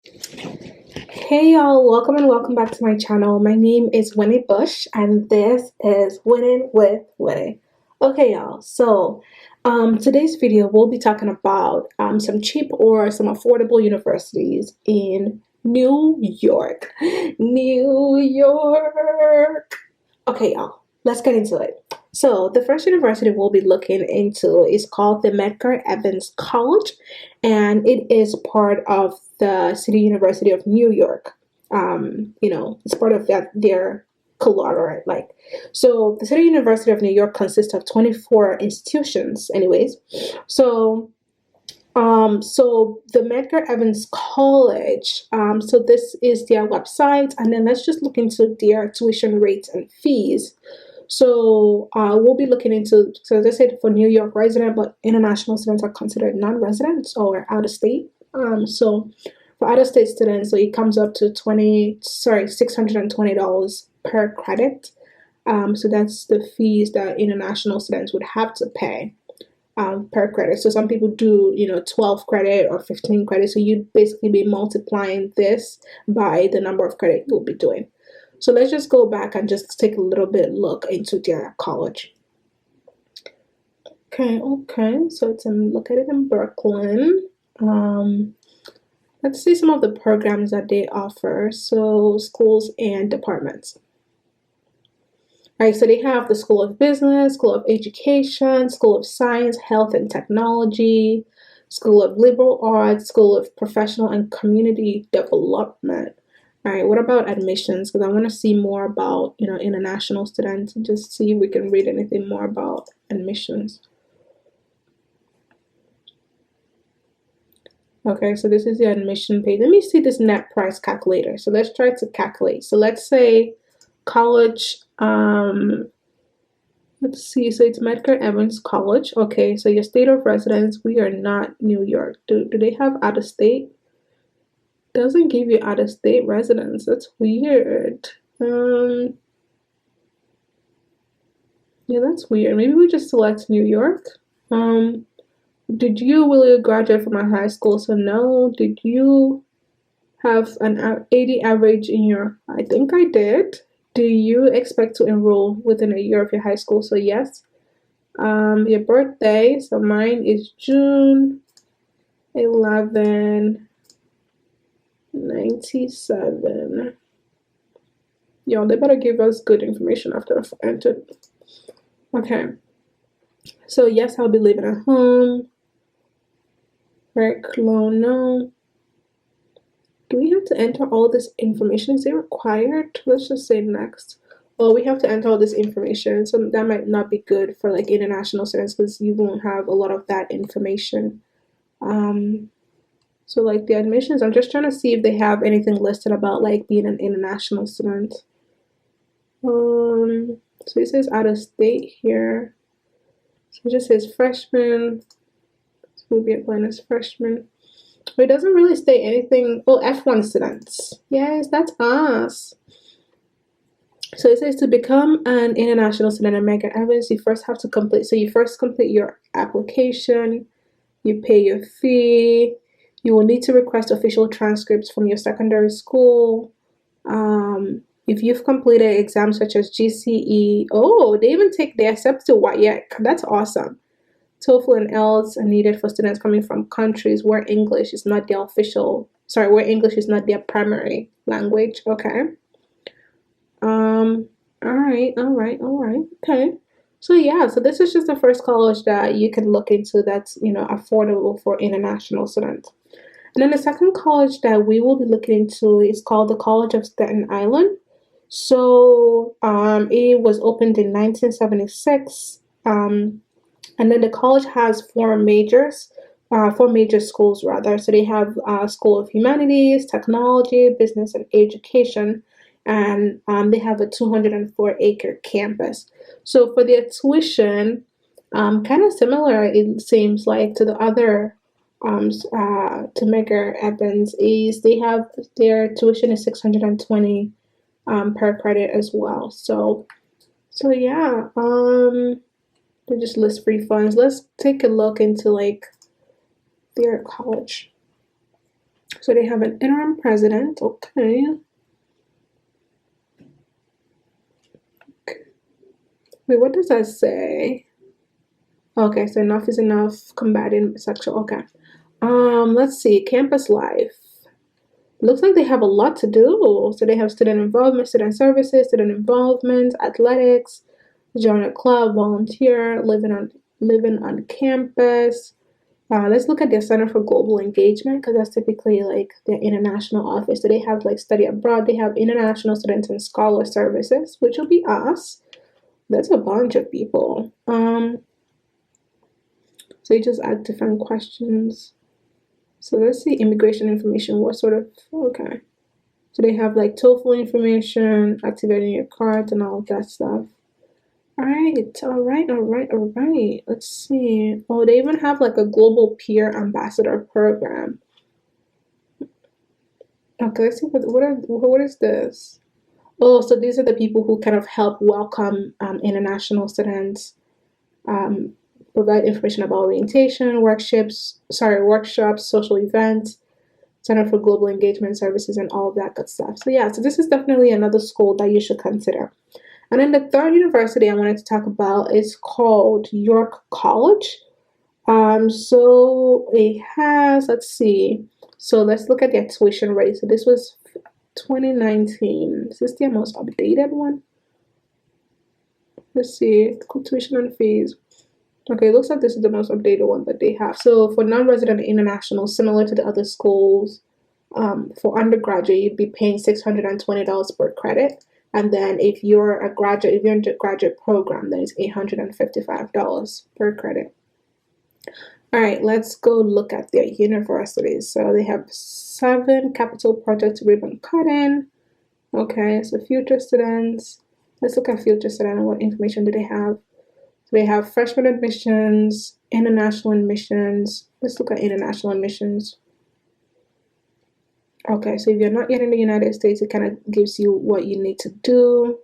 Hey y'all, welcome and welcome back to my channel. My name is Winnie Bush and this is Winning with Winnie. Okay y'all, so today's video we'll be talking about some cheap or some affordable universities in New York. New York. Okay y'all, let's get into it. So the first university we'll be looking into is called the Medgar Evans College, and it is part of the City University of New York. It's part of their conglomerate. So the City University of New York consists of 24 institutions, anyways. So the Medgar Evans College, so this is their website, and then let's just look into their tuition rates and fees. So we'll be looking into, so as I said, for New York resident, but international students are considered non-residents or out of state. So for out of state students, so it comes up to $620 per credit. So that's the fees that international students would have to pay per credit. So some people do, 12 credit or 15 credit. So you'd basically be multiplying this by the number of credit you'll be doing. So let's just go back and just take a little bit look into their college. Okay. So it's located in Brooklyn. Let's see some of the programs that they offer. So schools and departments. All right, so they have the School of Business, School of Education, School of Science, Health and Technology, School of Liberal Arts, School of Professional and Community Development. All right, what about admissions? Because I want to see more about, international students and just see if we can read anything more about admissions. Okay, so this is the admission page. Let me see this net price calculator. So let's try to calculate. So let's say college, let's see, so it's Medgar Evans College. Okay, so your state of residence, we are not New York. Do they have out of state? Doesn't give you out of state residence. That's weird. Yeah, that's weird. Maybe we just select New York. Did you really graduate from a high school? So no. Did you have an 80 average in your? I think I did. Do you expect to enroll within a year of your high school? So yes. Your birthday. So mine is June 11, 97. Yo, they better give us good information after I've entered. Okay. So yes, I'll be living at home. Right, loan, no. Do we have to enter all this information? Is it required? Let's just say next. Well, we have to enter all this information, so that might not be good for like international students because you won't have a lot of that information. So like the admissions, I'm just trying to see if they have anything listed about like being an international student. So it says out of state here. So it just says freshman. So we'll be applying as freshman. But it doesn't really state anything. Oh, F1 students. Yes, that's us. So it says to become an international student at Medgar Evans, you first have to complete. So you first complete your application, you pay your fee, you will need to request official transcripts from your secondary school. If you've completed exams such as GCE, oh, they accept to what? Yeah, that's awesome. TOEFL and IELTS are needed for students coming from countries where English is not their where English is not their primary language. Okay. All right. Okay. So yeah, so this is just the first college that you can look into that's, affordable for international students. And then the second college that we will be looking into is called the College of Staten Island. So it was opened in 1976. And then the college has four major schools rather. So they have School of Humanities, Technology, Business, and Education, and they have a 204-acre campus. So for their tuition, kind of similar, it seems like to the other to Medgar Evans, is they have their tuition is 620 per credit as well. So yeah. They just list free funds. Let's take a look into like their college. So they have an interim president. Okay. Wait, what does that say? Okay, so enough is enough combating sexual. Okay. Let's see. Campus life. Looks like they have a lot to do. So they have student involvement, student services, student involvement, athletics, join a club, volunteer, living on campus. Let's look at their Center for Global Engagement because that's typically like their international office. So they have like study abroad. They have international students and scholar services, which will be us. That's a bunch of people. So you just add different questions. So let's see immigration information. What sort of, okay. So they have like TOEFL information, activating your card and all of that stuff. All right, all right, all right, all right. Let's see. Oh, they even have like a global peer ambassador program. Okay, let's see what is this? Oh, so these are the people who kind of help welcome international students, um, provide information about orientation, workshops, social events, Center for Global Engagement Services, and all of that good stuff. So yeah, so this is definitely another school that you should consider. And then the third university I wanted to talk about is called York College. So it has, let's see. So let's look at their tuition rate. So this was 2019. Is this the most updated one? Let's see. Tuition and fees. Okay, it looks like this is the most updated one that they have. So for non-resident international, similar to the other schools, for undergraduate, you'd be paying $620 per credit. And then if you're a graduate, if you're in the graduate program, then it's $855 per credit. All right, let's go look at their universities. So they have 7 capital project ribbon cutting. Okay, so future students. Let's look at future students. What information do they have? So they have freshman admissions, international admissions. Let's look at international admissions. Okay, so if you're not yet in the United States, it kind of gives you what you need to do.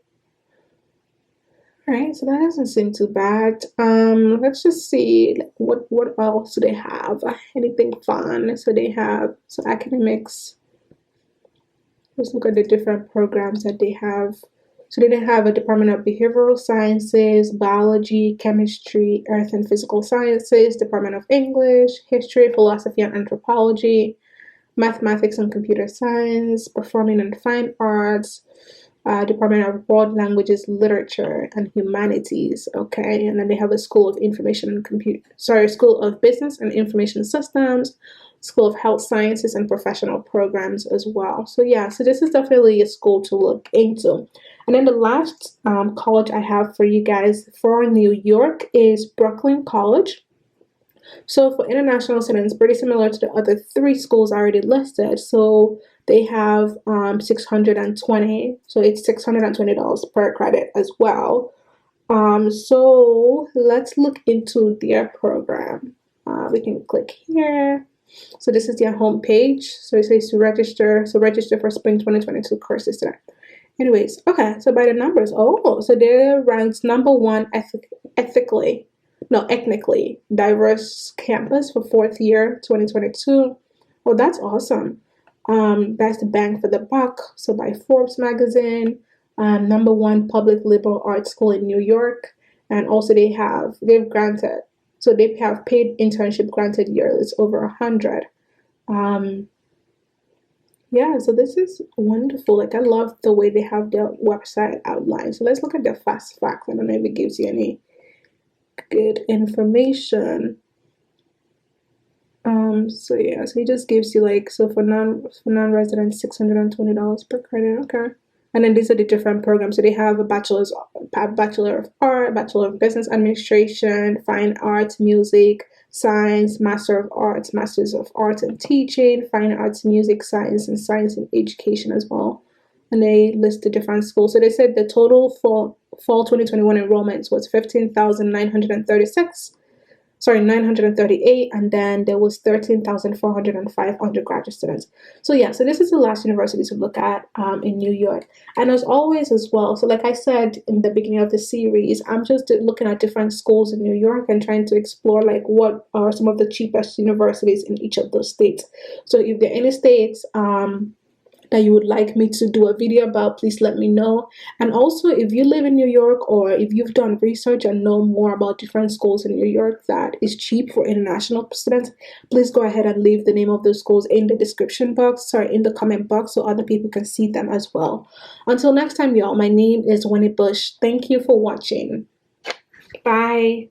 All right, so that doesn't seem too bad. Let's just see what else do they have? Anything fun? So they have academics. Let's look at the different programs that they have. So they have a Department of Behavioral Sciences, Biology, Chemistry, Earth and Physical Sciences, Department of English, History, Philosophy and Anthropology, Mathematics and Computer Science, Performing and Fine Arts, Department of World Languages, Literature, and Humanities. Okay, and then they have a School of School of Business and Information Systems, School of Health Sciences, and Professional Programs as well. So yeah, so this is definitely a school to look into. And then the last college I have for you guys for New York is Brooklyn College. So for international students, pretty similar to the other 3 schools already listed. So they have 620. So it's $620 per credit as well. So let's look into their program. We can click here. So this is their home page. So it says to register. So register for spring 2022 courses today. Anyways, okay. So by the numbers, so they're ranked number 1 ethnically diverse campus for 4th year 2022. Oh, that's awesome. That's the bang for the buck. So by Forbes magazine, number 1 public liberal arts school in New York, and also they have paid internship granted yearly. It's over 100. Yeah, so this is wonderful. Like I love the way they have their website outlined. So let's look at their fast facts. I don't know if it gives you any good information. So yeah, so it just gives you like, so for non-residents, $620 per credit. Okay. And then these are the different programs. So they have a Bachelor of Art, Bachelor of Business Administration, Fine Arts, Music, Science, Master of Arts, Masters of Arts and Teaching, Fine Arts, Music, Science, and Science in Education as well. And they list the different schools. So they said the total fall 2021 enrollments was 15,936. sorry, 938, and then there was 13,405 undergraduate students. So yeah, so this is the last university to look at in New York. And as always as well, so like I said in the beginning of the series, I'm just looking at different schools in New York and trying to explore like what are some of the cheapest universities in each of those states. So if there are any states that you would like me to do a video about, please let me know. And also, if you live in New York or if you've done research and know more about different schools in New York that is cheap for international students, please go ahead and leave the name of those schools in the description box, sorry, in the comment box, so other people can see them as well. Until next time, y'all, my name is Winnie Bush. Thank you for watching. Bye.